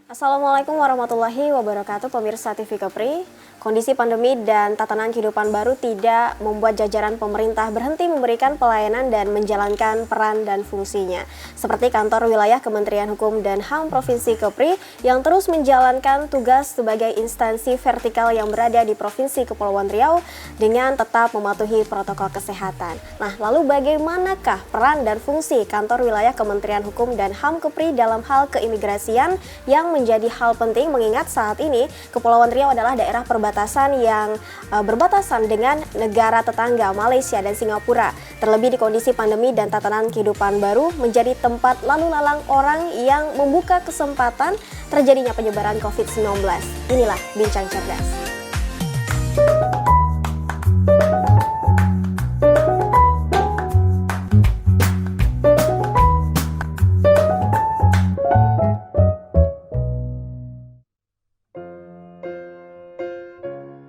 Assalamualaikum warahmatullahi wabarakatuh, pemirsa TV Kepri. Kondisi pandemi dan tatanan kehidupan baru tidak membuat jajaran pemerintah berhenti memberikan pelayanan dan menjalankan peran dan fungsinya. Seperti kantor wilayah Kementerian Hukum dan HAM Provinsi Kepri yang terus menjalankan tugas sebagai instansi vertikal yang berada di Provinsi Kepulauan Riau dengan tetap mematuhi protokol kesehatan. Nah, lalu bagaimanakah peran dan fungsi kantor wilayah Kementerian Hukum dan HAM Kepri dalam hal keimigrasian yang menjadi hal penting mengingat saat ini Kepulauan Riau adalah daerah perbatasan yang berbatasan dengan negara tetangga Malaysia dan Singapura. Terlebih di kondisi pandemi dan tatanan kehidupan baru menjadi tempat lalu lalang orang yang membuka kesempatan terjadinya penyebaran COVID-19. Inilah Bincang Cerdas.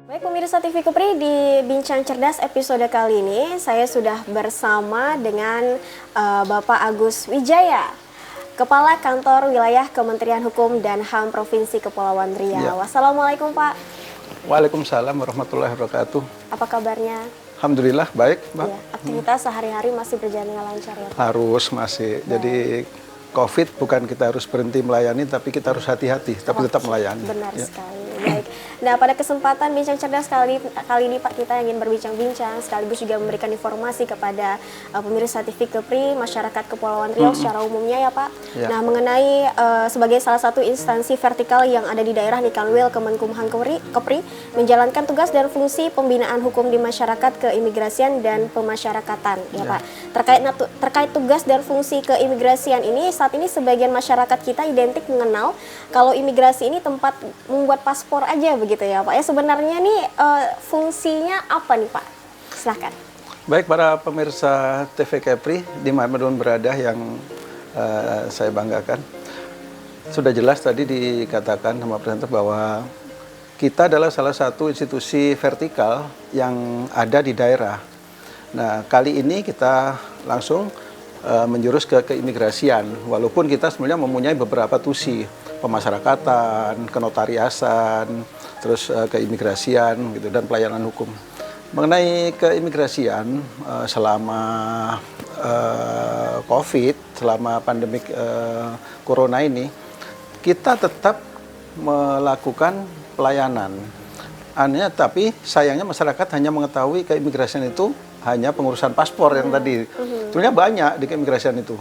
Baik pemirsa TV Kepri, di Bincang Cerdas episode kali ini saya sudah bersama dengan Bapak Agus Wijaya, Kepala Kantor Wilayah Kementerian Hukum dan HAM Provinsi Kepulauan Riau. Ya. Assalamualaikum Pak. Waalaikumsalam warahmatullahi wabarakatuh. Apa kabarnya? Alhamdulillah baik, Mbak. Ya, aktivitas sehari-hari masih berjalan dengan lancar ya Pak? Harus masih. Baik. Jadi COVID bukan kita harus berhenti melayani, tapi kita harus hati-hati, tapi tetap melayani. Benar sekali. Baik. Nah, pada kesempatan Bincang Cerdas kali ini Pak, kita ingin berbincang-bincang sekaligus juga memberikan informasi kepada pemirsa TV Kepri, masyarakat Kepulauan Riau secara umumnya ya Pak. Ya. Nah, mengenai sebagai salah satu instansi vertikal yang ada di daerah Nikanwil Kemenkumham Kepri menjalankan tugas dan fungsi pembinaan hukum di masyarakat keimigrasian dan pemasyarakatan ya Pak. Terkait tugas dan fungsi keimigrasian ini, saat ini sebagian masyarakat kita identik mengenal kalau imigrasi ini tempat membuat paspor aja begitu ya Pak. Ya sebenarnya nih fungsinya apa nih Pak? Silahkan. Baik para pemirsa TV Kepri dimanapun berada yang saya banggakan. Sudah jelas tadi dikatakan sama presenter bahwa kita adalah salah satu institusi vertikal yang ada di daerah. Nah kali ini kita langsung menjurus ke keimigrasian, walaupun kita sebenarnya mempunyai beberapa tusi, pemasyarakatan, kenotariasan, terus keimigrasian gitu dan pelayanan hukum. Mengenai keimigrasian selama COVID, selama pandemik corona ini, kita tetap melakukan pelayanan. Anehnya, tapi sayangnya masyarakat hanya mengetahui keimigrasian itu hanya pengurusan paspor yang tadi. Sebenarnya banyak di keimigrasian itu.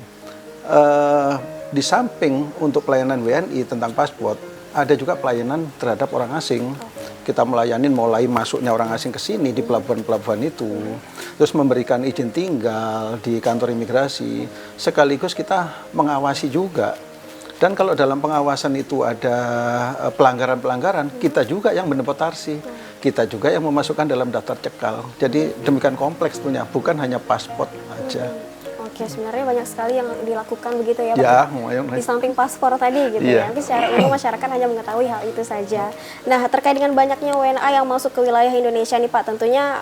Di samping untuk pelayanan WNI tentang paspor, ada juga pelayanan terhadap orang asing. Kita melayani mulai masuknya orang asing ke sini di pelabuhan-pelabuhan itu, terus memberikan izin tinggal di kantor imigrasi, sekaligus kita mengawasi juga. Dan kalau dalam pengawasan itu ada pelanggaran-pelanggaran, kita juga yang mendeportasi, kita juga yang memasukkan dalam daftar cekal. Jadi demikian kompleks punya, bukan hanya paspor aja. Oke, sebenarnya banyak sekali yang dilakukan begitu ya Pak? Ya, di samping paspor tadi gitu ya. Tapi secara umum masyarakat hanya mengetahui hal itu saja. Nah, terkait dengan banyaknya WNA yang masuk ke wilayah Indonesia nih Pak, tentunya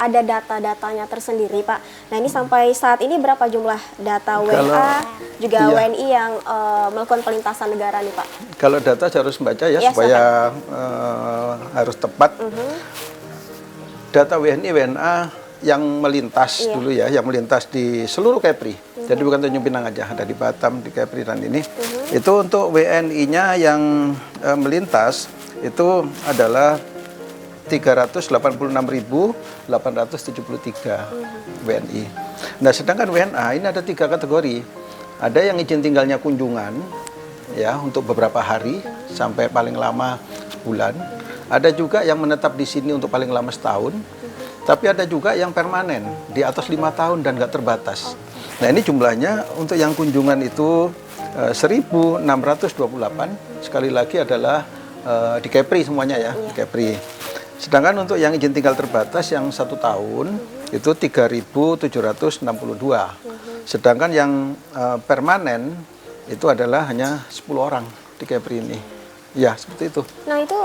ada data-datanya tersendiri Pak. Nah, ini sampai saat ini berapa jumlah data WNA juga WNI yang melakukan pelintasan negara nih Pak? Kalau data saya harus membaca ya supaya harus tepat. Data WNI, WNA yang melintas dulu ya, yang melintas di seluruh Kepri. Jadi bukan Tanjung Pinang aja, ada di Batam, di Kepri dan ini. Itu untuk WNI-nya yang melintas itu adalah 386.873 WNI. Nah, sedangkan WNA ini ada 3 kategori. Ada yang izin tinggalnya kunjungan ya untuk beberapa hari sampai paling lama sebulan. Ada juga yang menetap di sini untuk paling lama setahun. Tapi ada juga yang permanen, di atas 5 tahun dan nggak terbatas. Nah ini jumlahnya untuk yang kunjungan itu 1.628, sekali lagi adalah di Kepri semuanya ya, di Kepri. Sedangkan untuk yang izin tinggal terbatas yang 1 tahun, itu 3.762. Sedangkan yang permanen, itu adalah hanya 10 orang di Kepri ini. Ya, seperti itu. Nah itu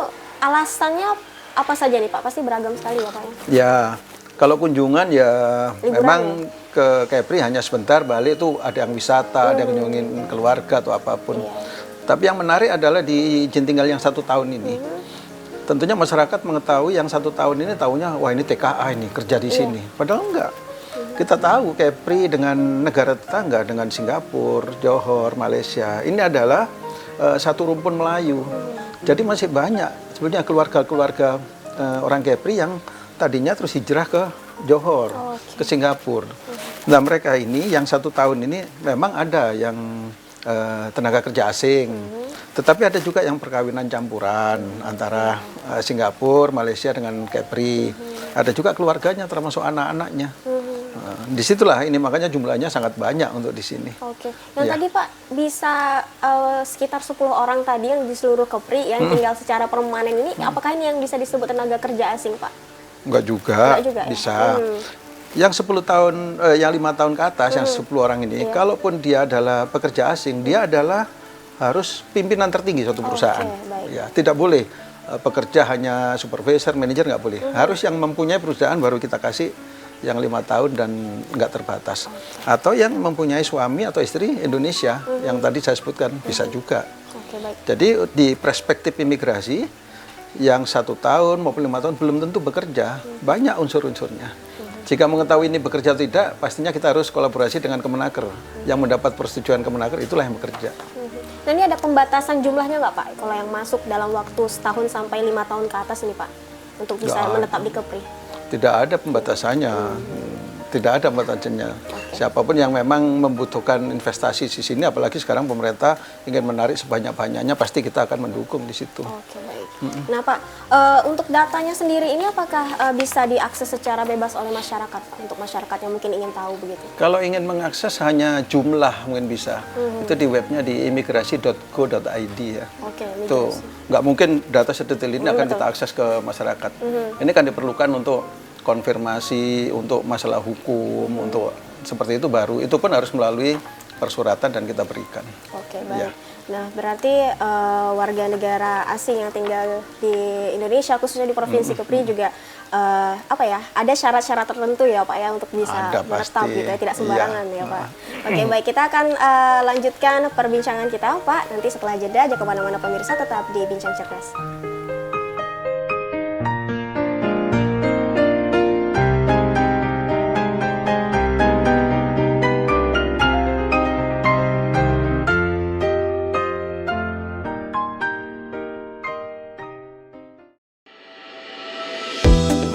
alasannya apa saja nih Pak? Pasti beragam sekali ya Pak ya? Ya, kalau kunjungan ya liburan memang ya? Ke Kepri hanya sebentar, balik itu ada yang wisata, ada yang kunjungin keluarga atau apapun. Tapi yang menarik adalah di izin tinggal yang 1 tahun ini. Tentunya masyarakat mengetahui yang 1 tahun ini tahunya, wah ini TKA ini kerja di sini. Padahal enggak. Kita tahu Kepri dengan negara tetangga, dengan Singapura, Johor, Malaysia, ini adalah satu rumpun Melayu. Jadi masih banyak sebenarnya keluarga-keluarga orang Kepri yang tadinya terus hijrah ke Johor, ke Singapura. Nah mereka ini yang 1 tahun ini memang ada yang tenaga kerja asing. Tetapi ada juga yang perkawinan campuran antara Singapura, Malaysia dengan Kepri. Ada juga keluarganya termasuk anak-anaknya. Disitulah ini makanya jumlahnya sangat banyak untuk di sini. Oke. Yang tadi Pak bisa sekitar 10 orang tadi yang di seluruh Kepri yang tinggal secara permanen ini, apakah ini yang bisa disebut tenaga kerja asing Pak? Enggak juga, ya? bisa. Yang 10 tahun, yang 5 tahun ke atas, yang 10 orang ini, kalaupun dia adalah pekerja asing, dia adalah harus pimpinan tertinggi suatu perusahaan. Ya, tidak boleh pekerja hanya supervisor, manajer nggak boleh. Harus yang mempunyai perusahaan baru kita kasih yang 5 tahun dan nggak terbatas. Atau yang mempunyai suami atau istri Indonesia, yang tadi saya sebutkan, bisa juga. Jadi di perspektif imigrasi, yang 1 tahun maupun 5 tahun belum tentu bekerja, banyak unsur-unsurnya. Jika mengetahui ini bekerja atau tidak, pastinya kita harus kolaborasi dengan Kemenaker. Yang mendapat persetujuan Kemenaker itulah yang bekerja. Nah ini ada pembatasan jumlahnya nggak Pak? Kalau yang masuk dalam waktu setahun sampai 5 tahun ke atas ini Pak, untuk bisa menetap di Kepri? Tidak ada pembatasannya. Tidak ada pembatasannya. Siapapun yang memang membutuhkan investasi di sini, apalagi sekarang pemerintah ingin menarik sebanyak-banyaknya, pasti kita akan mendukung di situ. Oke, baik. Nah Pak, untuk datanya sendiri ini apakah bisa diakses secara bebas oleh masyarakat? Untuk masyarakat yang mungkin ingin tahu begitu? Kalau ingin mengakses hanya jumlah mungkin bisa. Itu di webnya di imigrasi.go.id ya. Oke, Tuh, nggak mungkin data sedetail ini akan kita akses ke masyarakat. Ini kan diperlukan untuk konfirmasi, untuk masalah hukum, untuk seperti itu baru. Itu pun harus melalui persuratan dan kita berikan. Oke, baik. Nah, berarti warga negara asing yang tinggal di Indonesia, khususnya di Provinsi Kepri juga ada syarat-syarat tertentu ya Pak ya untuk bisa menetap gitu ya, tidak sembarangan ya Pak. Oke, baik, kita akan lanjutkan perbincangan kita Pak. Nanti setelah jeda, jangan kemana-mana pemirsa, tetap di Bincang Cerdas.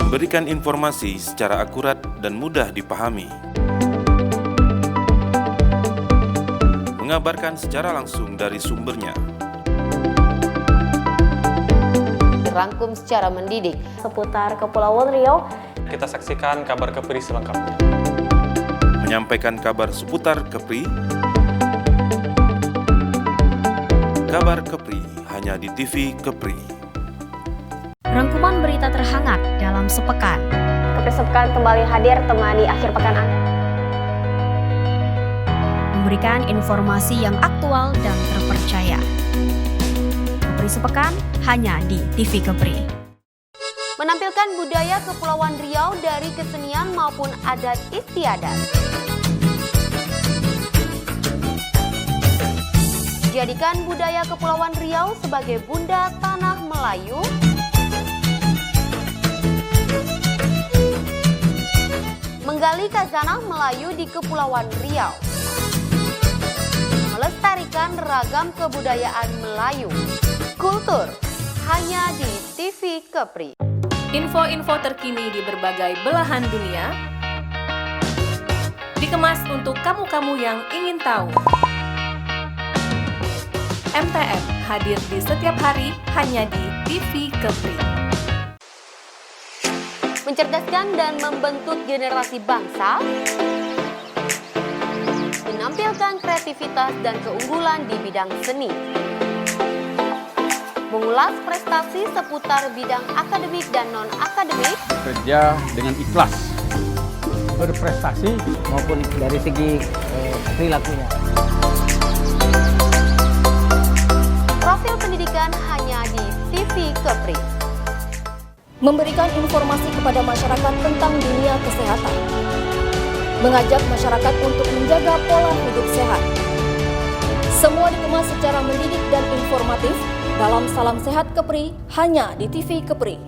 Memberikan informasi secara akurat dan mudah dipahami. Mengabarkan secara langsung dari sumbernya. Dirangkum secara mendidik. Seputar Kepulauan Riau. Kita saksikan kabar Kepri selengkapnya. Menyampaikan kabar seputar Kepri. Kabar Kepri hanya di TV Kepri. Rangkuman berita terhangat dalam sepekan. Kepri Sepekan kembali hadir temani akhir pekan Anda. Memberikan informasi yang aktual dan terpercaya. Kepri Sepekan hanya di TV Kepri. Menampilkan budaya Kepulauan Riau dari kesenian maupun adat istiadat. Jadikan budaya Kepulauan Riau sebagai bunda tanah Melayu. Menggali khazanah Melayu di Kepulauan Riau. Melestarikan ragam kebudayaan Melayu. Kultur hanya di TV Kepri. Info-info terkini di berbagai belahan dunia. Dikemas untuk kamu-kamu yang ingin tahu. MTM hadir di setiap hari hanya di TV Kepri. Mencerdaskan dan membentuk generasi bangsa, menampilkan kreativitas dan keunggulan di bidang seni, mengulas prestasi seputar bidang akademik dan non-akademik, kerja dengan ikhlas, berprestasi maupun dari segi perilakunya. Profil pendidikan hanya di TV Kepri. Memberikan informasi kepada masyarakat tentang dunia kesehatan, mengajak masyarakat untuk menjaga pola hidup sehat. Semua dikemas secara mendidik dan informatif dalam Salam Sehat Kepri hanya di TV Kepri.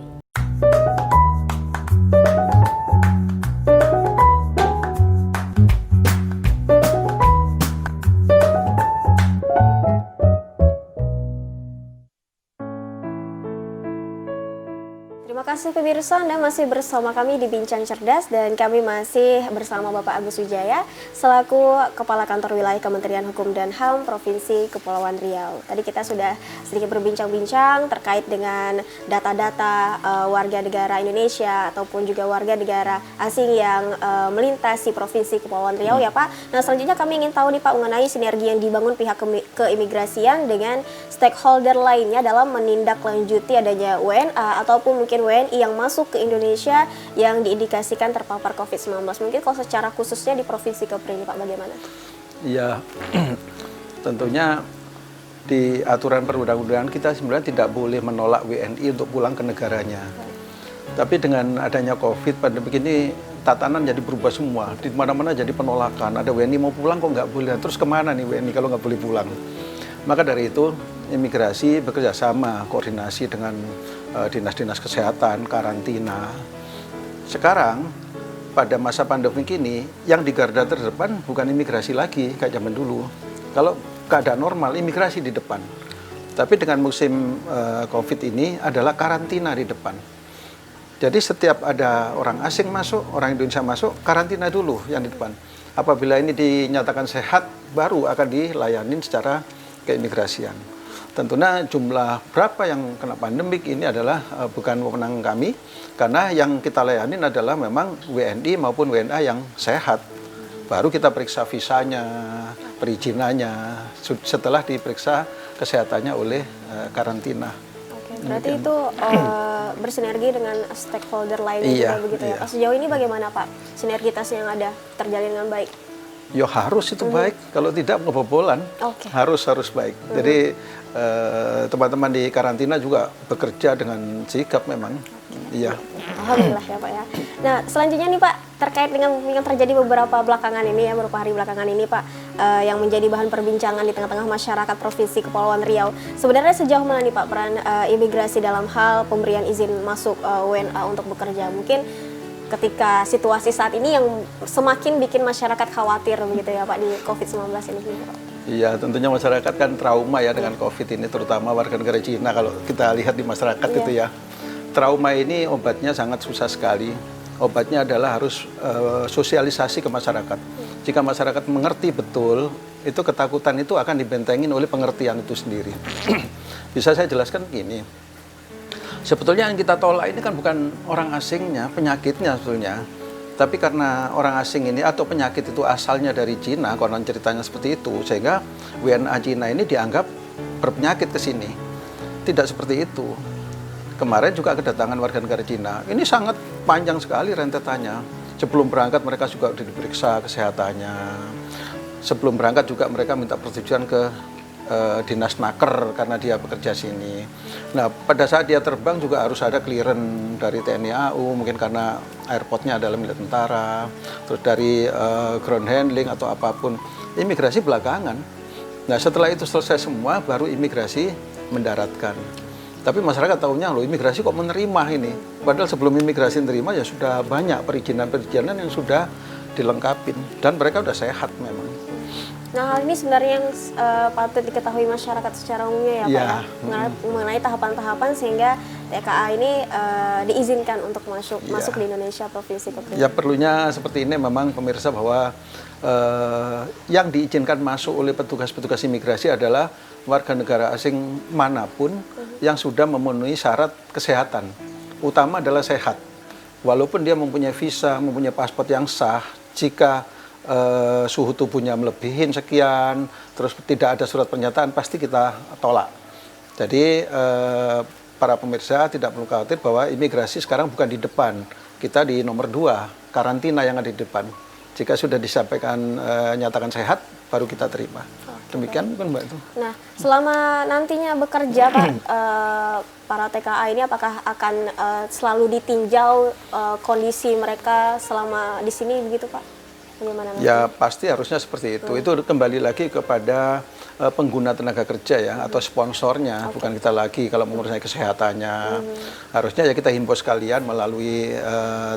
Terima kasih pemirsa, Anda masih bersama kami di Bincang Cerdas dan kami masih bersama Bapak Agus Wijaya selaku Kepala Kantor Wilayah Kementerian Hukum dan HAM Provinsi Kepulauan Riau. Tadi kita sudah sedikit berbincang-bincang terkait dengan data-data warga negara Indonesia ataupun juga warga negara asing yang melintasi Provinsi Kepulauan Riau ya Pak. Nah selanjutnya kami ingin tahu nih Pak mengenai sinergi yang dibangun pihak keimigrasian dengan stakeholder lainnya dalam menindaklanjuti adanya WNA ataupun mungkin WNI yang masuk ke Indonesia yang diindikasikan terpapar COVID-19. Mungkin kalau secara khususnya di Provinsi Kepri ini Pak, bagaimana? Ya, tentunya di aturan perundang-undangan kita sebenarnya tidak boleh menolak WNI untuk pulang ke negaranya. Tapi dengan adanya COVID, pandemi ini tatanan jadi berubah semua. Di mana-mana jadi penolakan. Ada WNI mau pulang kok nggak boleh. Terus kemana nih WNI kalau nggak boleh pulang? Maka dari itu, imigrasi bekerja sama, koordinasi dengan dinas-dinas kesehatan, karantina. Sekarang, pada masa pandemi ini, yang di garda terdepan bukan imigrasi lagi, kayak zaman dulu. Kalau keadaan normal, imigrasi di depan. Tapi dengan musim COVID ini adalah karantina di depan. Jadi setiap ada orang asing masuk, orang Indonesia masuk, karantina dulu yang di depan. Apabila ini dinyatakan sehat, baru akan dilayani secara keimigrasian. Tentunya jumlah berapa yang kena pandemik ini adalah bukan wewenang kami, karena yang kita layani adalah memang WNI maupun WNA yang sehat. Baru kita periksa visanya, perizinannya, setelah diperiksa kesehatannya oleh karantina. Oke, berarti itu bersinergi dengan stakeholder lainnya Iya, juga begitu ya. iya. Sejauh ini bagaimana Pak sinergitas yang ada terjalin dengan baik? Ya harus itu baik, kalau tidak kebobolan. Oke. Harus baik. Jadi teman-teman di karantina juga bekerja dengan sigap memang. Iya. Alhamdulillah ya Pak ya. Nah selanjutnya nih Pak, terkait dengan yang terjadi beberapa belakangan ini ya, beberapa hari belakangan ini Pak, yang menjadi bahan perbincangan di tengah-tengah masyarakat Provinsi Kepulauan Riau. Sebenarnya sejauh mana nih Pak peran imigrasi dalam hal pemberian izin masuk WNA untuk bekerja? Mungkin ketika situasi saat ini yang semakin bikin masyarakat khawatir begitu ya Pak di COVID-19 ini Pak. Iya, tentunya masyarakat kan trauma ya dengan COVID ini, terutama warga negara Cina kalau kita lihat di masyarakat itu ya. Trauma ini obatnya sangat susah sekali. Obatnya adalah harus sosialisasi ke masyarakat. Jika masyarakat mengerti betul, itu ketakutan itu akan dibentengin oleh pengertian itu sendiri. Bisa saya jelaskan gini. Sebetulnya yang kita tolak ini kan bukan orang asingnya, penyakitnya sebetulnya. Tapi karena orang asing ini atau penyakit itu asalnya dari Cina, konon ceritanya seperti itu, sehingga WNA Cina ini dianggap berpenyakit ke sini. Tidak seperti itu. Kemarin juga kedatangan warga negara Cina. Ini sangat panjang sekali rentetannya. Sebelum berangkat mereka juga diperiksa kesehatannya. Sebelum berangkat juga mereka minta persetujuan ke dinas naker karena dia bekerja sini. Nah, pada saat dia terbang juga harus ada clearance dari TNI AU, mungkin karena airportnya adalah milik tentara, terus dari ground handling atau apapun. Imigrasi belakangan. Nah, setelah itu selesai semua, baru imigrasi mendaratkan. Tapi masyarakat tahunya loh, imigrasi kok menerima ini. Padahal sebelum imigrasi menerima ya sudah banyak perizinan-perizinan yang sudah dilengkapin. Dan mereka sudah sehat memang. Nah hal ini sebenarnya yang patut diketahui masyarakat secara umumnya ya Pak ya, mengenai tahapan-tahapan sehingga TKA ini diizinkan untuk masuk di Indonesia Provinsi Kepri. Ya perlunya seperti ini memang pemirsa bahwa yang diizinkan masuk oleh petugas-petugas imigrasi adalah warga negara asing manapun yang sudah memenuhi syarat kesehatan. Utama adalah sehat. Walaupun dia mempunyai visa, mempunyai paspor yang sah, jika suhu tubuhnya melebihin sekian, terus tidak ada surat pernyataan, pasti kita tolak. Jadi para pemirsa tidak perlu khawatir bahwa imigrasi sekarang bukan di depan, kita di nomor 2, karantina yang ada di depan. Jika sudah disampaikan nyatakan sehat, baru kita terima. Demikian bukan Mbak itu. Nah, selama nantinya bekerja Pak, para TKA ini apakah akan selalu ditinjau kondisi mereka selama di sini begitu Pak? Bagaimana? Ya pasti harusnya seperti itu. Itu kembali lagi kepada pengguna tenaga kerja ya atau sponsornya, bukan kita lagi kalau mengurusi kesehatannya. Harusnya ya kita himbau sekalian melalui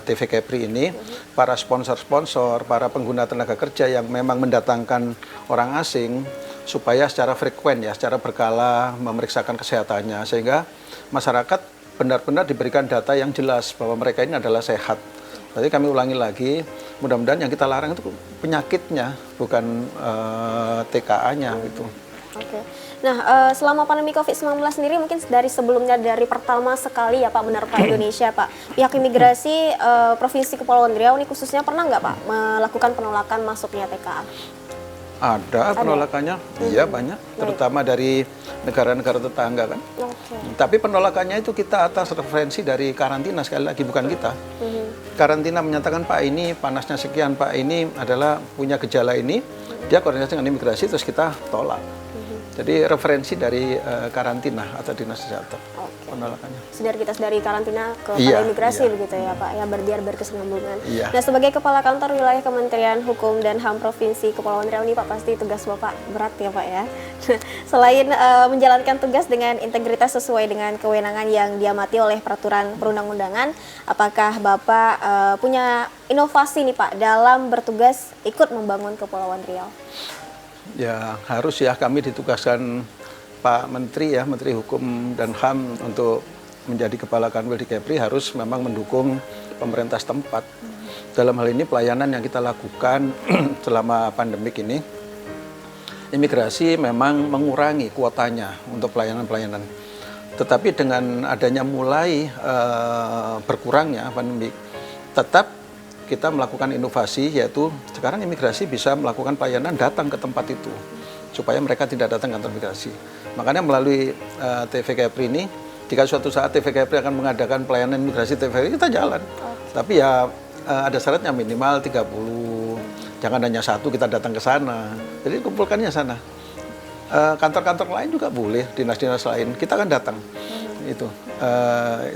TV Kepri ini, para sponsor-sponsor, para pengguna tenaga kerja yang memang mendatangkan orang asing, supaya secara frekuen ya, secara berkala memeriksakan kesehatannya, sehingga masyarakat benar-benar diberikan data yang jelas bahwa mereka ini adalah sehat. Jadi kami ulangi lagi, mudah-mudahan yang kita larang itu penyakitnya, bukan TKA-nya gitu. Oke. Nah, selama pandemi COVID-19 sendiri mungkin dari sebelumnya, dari pertama sekali ya Pak Menerpa Indonesia Pak, pihak imigrasi Provinsi Kepulauan Riau ini khususnya pernah nggak Pak melakukan penolakan masuknya TKA? Ada penolakannya, iya banyak, terutama dari negara-negara tetangga kan. Tapi penolakannya itu kita atas referensi dari karantina, sekali lagi bukan kita. Karantina menyatakan Pak ini panasnya sekian, Pak ini adalah punya gejala ini, dia koordinasi dengan imigrasi terus kita tolak. Jadi referensi dari karantina atau dinas kesehatan penolakannya. Dari kita dari karantina ke imigrasi begitu ya Pak, ya biar berkesinambungan. Nah, sebagai Kepala Kantor Wilayah Kementerian Hukum dan HAM Provinsi Kepulauan Riau ini Pak, pasti tugas Bapak berat ya Pak ya. Selain menjalankan tugas dengan integritas sesuai dengan kewenangan yang diamati oleh peraturan perundang-undangan, apakah Bapak punya inovasi nih Pak dalam bertugas ikut membangun Kepulauan Riau? Ya harus ya, kami ditugaskan Pak Menteri ya, Menteri Hukum dan HAM untuk menjadi Kepala Kanwil di Kepri harus memang mendukung pemerintah setempat. Dalam hal ini pelayanan yang kita lakukan selama pandemik ini, imigrasi memang mengurangi kuotanya untuk pelayanan-pelayanan. Tetapi dengan adanya mulai berkurangnya pandemik, tetap kita melakukan inovasi, yaitu sekarang imigrasi bisa melakukan pelayanan datang ke tempat itu supaya mereka tidak datang ke kantor imigrasi. Makanya melalui TV Kepri ini, jika suatu saat TV Kepri akan mengadakan pelayanan imigrasi TV Kepri, kita jalan. Tapi ya ada syaratnya minimal 30, jangan hanya satu kita datang ke sana. Jadi kumpulkannya sana. Kantor-kantor lain juga boleh, dinas-dinas lain, kita akan datang. Itu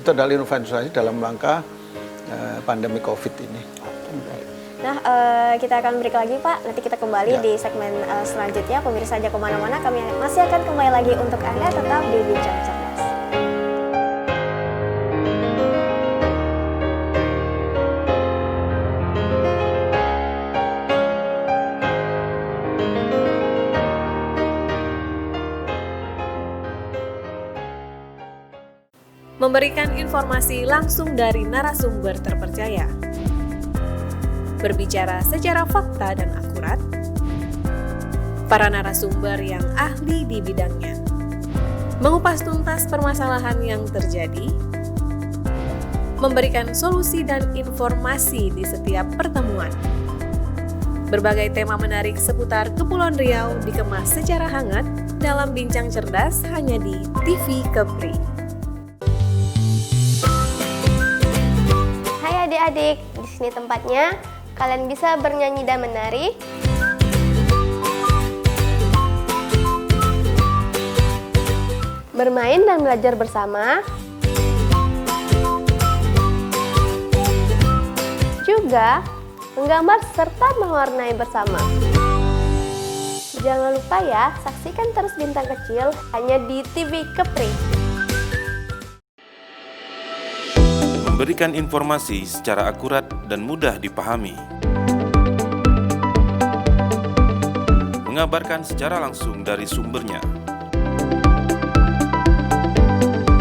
adalah inovasi dalam rangka pandemi COVID ini. Nah, kita akan break lagi Pak, nanti kita kembali di segmen selanjutnya. Pemirsa jangan kemana-mana, kami masih akan kembali lagi untuk Anda, tetap di Bincang Cerdas. Memberikan informasi langsung dari narasumber terpercaya. Berbicara secara fakta dan akurat, para narasumber yang ahli di bidangnya, mengupas tuntas permasalahan yang terjadi, memberikan solusi dan informasi di setiap pertemuan. Berbagai tema menarik seputar Kepulauan Riau dikemas secara hangat dalam Bincang Cerdas hanya di TV Kepri. Hai adik-adik, di sini tempatnya. Kalian bisa bernyanyi dan menari. Bermain dan belajar bersama. Juga menggambar serta mewarnai bersama. Jangan lupa ya, saksikan terus Bintang Kecil hanya di TV Kepri. Memberikan informasi secara akurat dan mudah dipahami. Mengabarkan secara langsung dari sumbernya.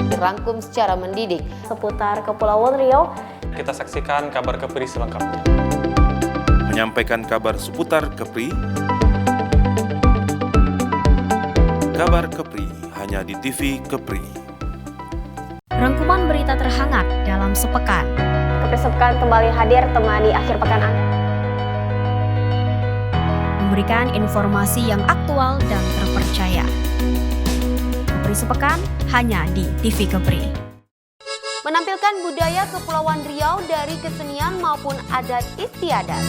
Dirangkum secara mendidik. Seputar Kepulauan Riau, Kita saksikan kabar Kepri selengkapnya. Menyampaikan kabar seputar Kepri. Kabar Kepri hanya di TV Kepri. Rangkuman berita terhangat dalam sepekan. Kepri Sepekan kembali hadir temani akhir pekan Anda. Memberikan informasi yang aktual dan terpercaya. Kepri Sepekan hanya di TV Kepri. Menampilkan budaya Kepulauan Riau dari kesenian maupun adat istiadat.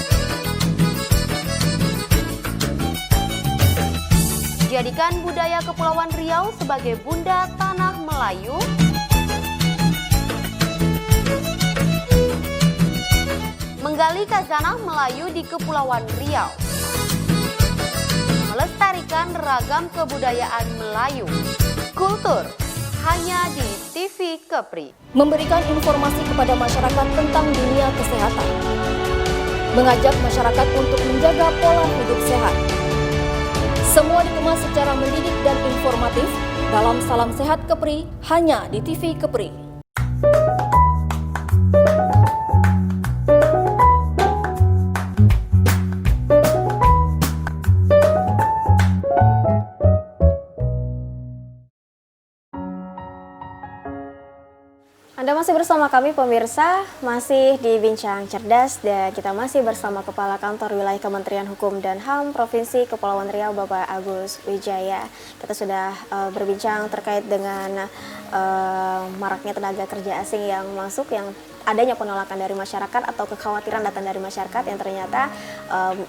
Jadikan budaya Kepulauan Riau sebagai bunda tanah Melayu. Menggali khazanah Melayu di Kepulauan Riau. melestarikan ragam kebudayaan Melayu. Kultur hanya di TV Kepri. Memberikan informasi kepada masyarakat tentang dunia kesehatan. Mengajak masyarakat untuk menjaga pola hidup sehat. Semua dikemas secara mendidik dan informatif dalam Salam Sehat Kepri hanya di TV Kepri. Anda masih bersama kami pemirsa, masih di Bincang Cerdas dan kita masih bersama Kepala Kantor Wilayah Kementerian Hukum dan HAM Provinsi Kepulauan Riau Bapak Agus Wijaya. Kita sudah berbincang terkait dengan maraknya tenaga kerja asing yang masuk, yang adanya penolakan dari masyarakat atau kekhawatiran datang dari masyarakat yang ternyata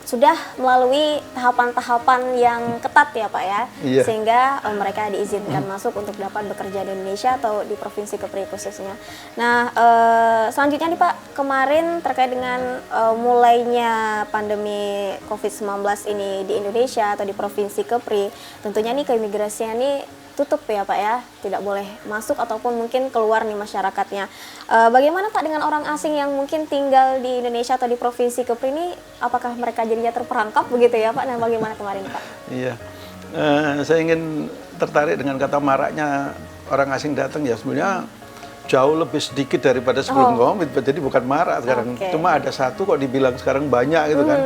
sudah melalui tahapan-tahapan yang ketat ya Pak ya, sehingga mereka diizinkan masuk untuk dapat bekerja di Indonesia atau di Provinsi Kepri khususnya. Nah selanjutnya nih Pak, kemarin terkait dengan mulainya pandemi COVID-19 ini di Indonesia atau di Provinsi Kepri, tentunya nih keimigrasian nih tutup ya Pak ya, tidak boleh masuk ataupun mungkin keluar nih masyarakatnya. Bagaimana Pak dengan orang asing yang mungkin tinggal di Indonesia atau di Provinsi Kepri ini, apakah mereka jadinya terperangkap begitu ya Pak? Nah bagaimana kemarin Pak? Iya, saya ingin tertarik dengan kata maraknya orang asing datang ya, sebenarnya jauh lebih sedikit daripada sebelum COVID, jadi bukan marak sekarang. Cuma ada satu kok dibilang sekarang banyak gitu kan.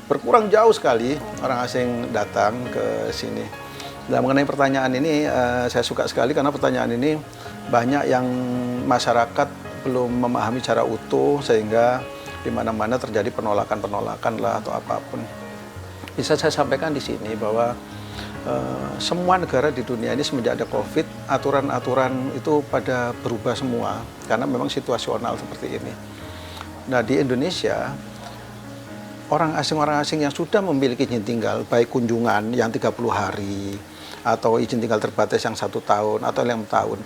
Berkurang jauh sekali orang asing datang ke sini. Nah, mengenai pertanyaan ini, saya suka sekali karena pertanyaan ini banyak yang masyarakat belum memahami secara utuh sehingga di mana-mana terjadi penolakan-penolakan lah atau apapun. Bisa saya sampaikan di sini bahwa semua negara di dunia ini semenjak ada COVID, aturan-aturan itu pada berubah semua karena memang situasional seperti ini. Nah, di Indonesia orang asing yang sudah memiliki izin tinggal, baik kunjungan yang 30 hari, atau izin tinggal terbatas yang 1 tahun, atau yang 6 tahun.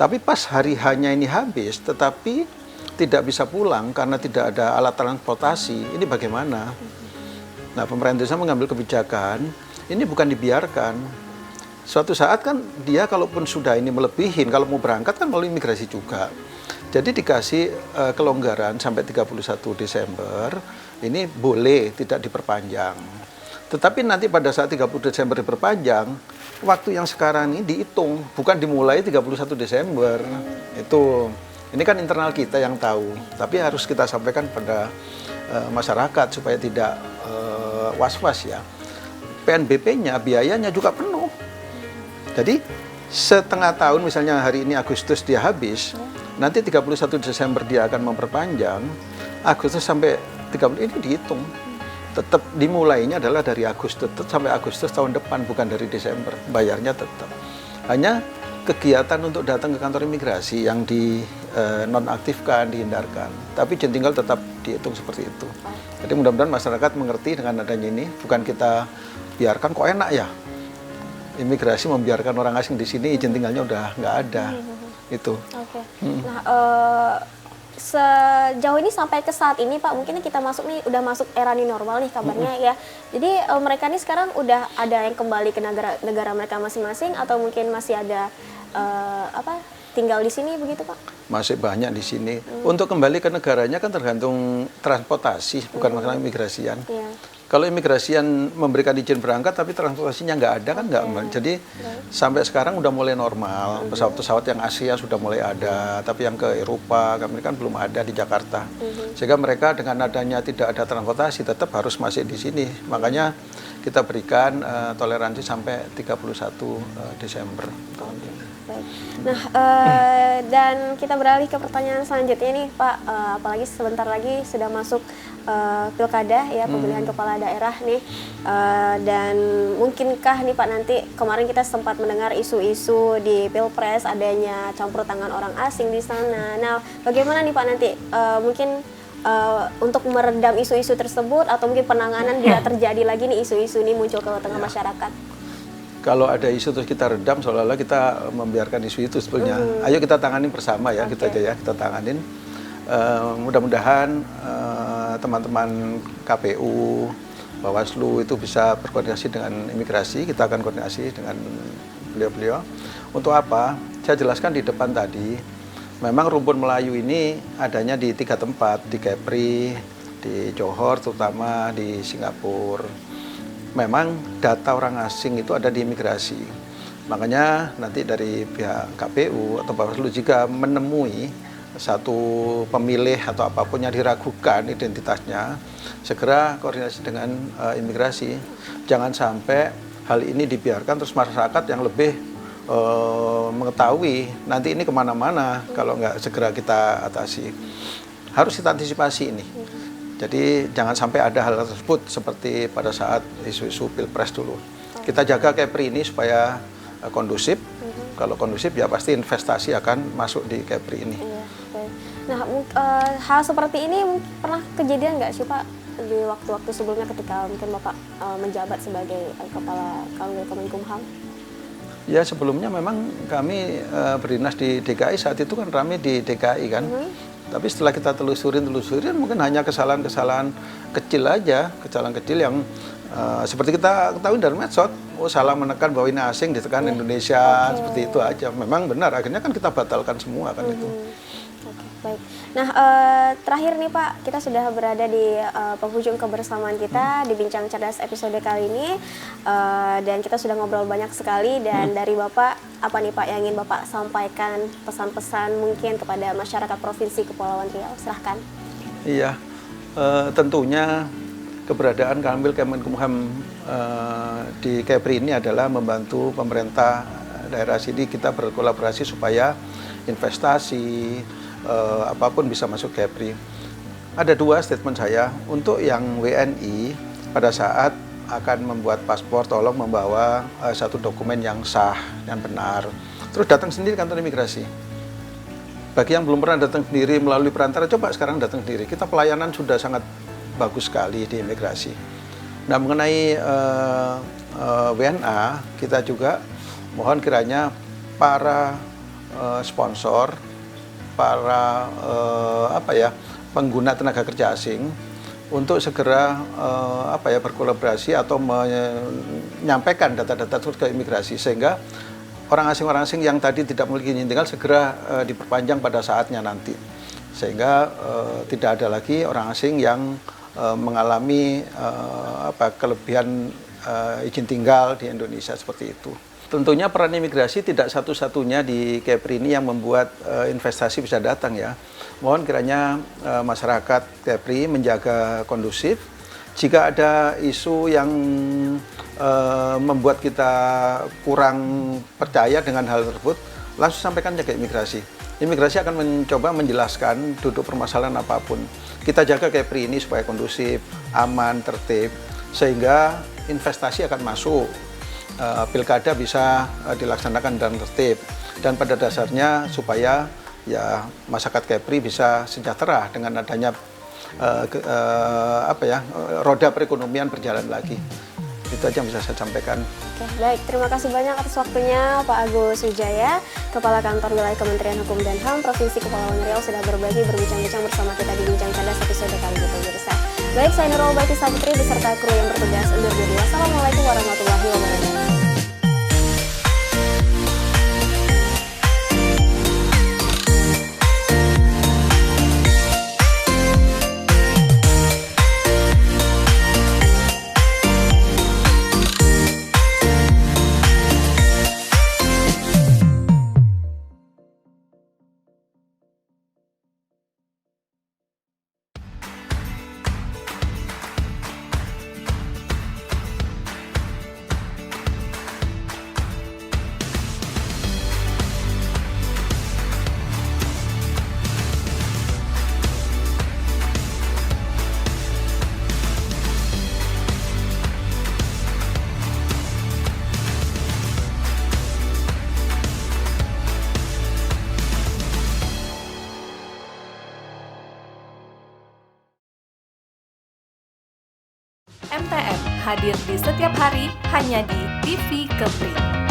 Tapi pas hari hanya ini habis, tetapi tidak bisa pulang karena tidak ada alat transportasi, ini bagaimana? Nah, pemerintah Indonesia mengambil kebijakan, ini bukan dibiarkan. Suatu saat kan dia kalaupun sudah ini melebihin, kalau mau berangkat kan melalui imigrasi juga. Jadi dikasih kelonggaran sampai 31 Desember, ini boleh tidak diperpanjang. Tetapi nanti pada saat 30 Desember diperpanjang, waktu yang sekarang ini dihitung, bukan dimulai 31 Desember. Ini kan internal kita yang tahu, tapi harus kita sampaikan pada masyarakat supaya tidak was-was ya. PNBP-nya, biayanya juga penuh. Jadi setengah tahun, misalnya hari ini Agustus dia habis, nanti 31 Desember dia akan memperpanjang, Agustus sampai 30 ini dihitung. Tetap dimulainya adalah dari Agustus sampai Agustus tahun depan, bukan dari Desember. Bayarnya tetap. Hanya kegiatan untuk datang ke kantor imigrasi yang dinonaktifkan, dihindarkan. Tapi izin tinggal tetap dihitung seperti itu. Jadi mudah-mudahan masyarakat mengerti dengan adanya ini. Bukan kita biarkan, kok enak ya. Imigrasi membiarkan orang asing di sini, izin tinggalnya udah nggak ada. Itu. Oke. Nah, sejauh ini sampai ke saat ini Pak, mungkin kita udah masuk era new normal nih kabarnya ya. Jadi mereka nih sekarang udah ada yang kembali ke negara mereka masing-masing atau mungkin masih ada tinggal di sini begitu Pak? Masih banyak di sini. Untuk kembali ke negaranya kan tergantung transportasi, bukan masalah imigrasian. Kalau imigrasian memberikan izin berangkat tapi transportasinya nggak ada kan nggak. Jadi sampai sekarang udah mulai normal. Pesawat-pesawat yang Asia sudah mulai ada, tapi yang ke Eropa, ke Amerika kan belum ada di Jakarta. Sehingga mereka dengan adanya tidak ada transportasi tetap harus masih di sini. Makanya kita berikan toleransi sampai 31 Desember tahun ini. Nah, dan kita beralih ke pertanyaan selanjutnya nih Pak, apalagi sebentar lagi sudah masuk pilkada ya, pemilihan kepala daerah nih, dan mungkinkah nih Pak nanti, kemarin kita sempat mendengar isu-isu di Pilpres adanya campur tangan orang asing di sana. Nah, bagaimana nih Pak nanti mungkin untuk meredam isu-isu tersebut atau mungkin penanganan bila terjadi lagi nih isu-isu ini muncul ke tengah masyarakat? Kalau ada isu terus kita redam, seolah-olah kita membiarkan isu itu sebetulnya. Ayo kita tanganin bersama ya, gitu aja ya, kita tanganin. Mudah-mudahan teman-teman KPU Bawaslu itu bisa berkoordinasi dengan imigrasi, kita akan koordinasi dengan beliau-beliau. Untuk apa? Saya jelaskan di depan tadi, memang rumpun Melayu ini adanya di 3 tempat, di Kepri, di Johor, terutama di Singapura. Memang data orang asing itu ada di imigrasi. Makanya nanti dari pihak KPU atau Bawaslu jika menemui satu pemilih atau apapun yang diragukan identitasnya, segera koordinasi dengan imigrasi. Jangan sampai hal ini dibiarkan terus masyarakat yang lebih mengetahui nanti ini kemana-mana kalau nggak segera kita atasi. Harus kita antisipasi ini. Jadi jangan sampai ada hal tersebut seperti pada saat isu-isu Pilpres dulu. Kita jaga Kepri ini supaya kondusif. Kalau kondusif ya pasti investasi akan masuk di Kepri ini. Nah, hal seperti ini pernah kejadian nggak sih Pak di waktu-waktu sebelumnya ketika mungkin Bapak menjabat sebagai Kepala Kanwil Kemenkumham? Ya sebelumnya memang kami berdinas di DKI saat itu kan ramai di DKI kan. Tapi setelah kita telusurin mungkin hanya kesalahan-kesalahan kecil aja, kesalahan kecil yang seperti kita ketahui dari medsos, salah menekan bahwa ini asing ditekan Indonesia, seperti itu aja. Memang benar, akhirnya kan kita batalkan semua kan itu. Baik. Nah, terakhir nih Pak, kita sudah berada di penghujung kebersamaan kita di Bincang Cerdas episode kali ini, dan kita sudah ngobrol banyak sekali. Dan dari Bapak, apa nih Pak yang ingin Bapak sampaikan, pesan-pesan mungkin kepada masyarakat Provinsi Kepulauan Riau? Silahkan. Iya, tentunya keberadaan Kanwil Kemenkumham di Kepri ini adalah membantu pemerintah daerah sini kita berkolaborasi supaya investasi, apapun bisa masuk Kepri. Ada 2 statement saya. Untuk yang WNI, pada saat akan membuat paspor, tolong membawa satu dokumen yang sah dan benar. Terus datang sendiri kantor imigrasi. Bagi yang belum pernah datang sendiri melalui perantara, coba sekarang datang sendiri. Kita pelayanan sudah sangat bagus sekali di imigrasi. Nah, mengenai WNA, kita juga mohon kiranya para sponsor, para pengguna tenaga kerja asing untuk segera berkolaborasi atau menyampaikan data-data tersebut ke imigrasi sehingga orang asing yang tadi tidak memiliki izin tinggal segera diperpanjang pada saatnya nanti sehingga tidak ada lagi orang asing yang mengalami kelebihan izin tinggal di Indonesia seperti itu. Tentunya peran imigrasi tidak satu-satunya di Kepri ini yang membuat investasi bisa datang ya. Mohon kiranya masyarakat Kepri menjaga kondusif. Jika ada isu yang membuat kita kurang percaya dengan hal tersebut, langsung sampaikan ke imigrasi. Imigrasi akan mencoba menjelaskan duduk permasalahan apapun. Kita jaga Kepri ini supaya kondusif, aman, tertib, sehingga investasi akan masuk. Pilkada bisa dilaksanakan dan tertib dan pada dasarnya supaya ya masyarakat Kepri bisa sejahtera dengan adanya roda perekonomian berjalan lagi. Itu aja yang bisa saya sampaikan. Oke, baik. Terima kasih banyak atas waktunya Pak Agus Wijaya, Kepala Kantor Wilayah Kementerian Hukum dan HAM Provinsi Kepulauan Riau sudah berbagi berbincang-bincang bersama kita di Bincang Cerdas episode kali ini pemirsa. Baik, saya Nurul Baiti Saputri beserta kru yang bertugas undur diri. Wassalamualaikum warahmatullahi wabarakatuh. MTM hadir di setiap hari hanya di TV Kepri.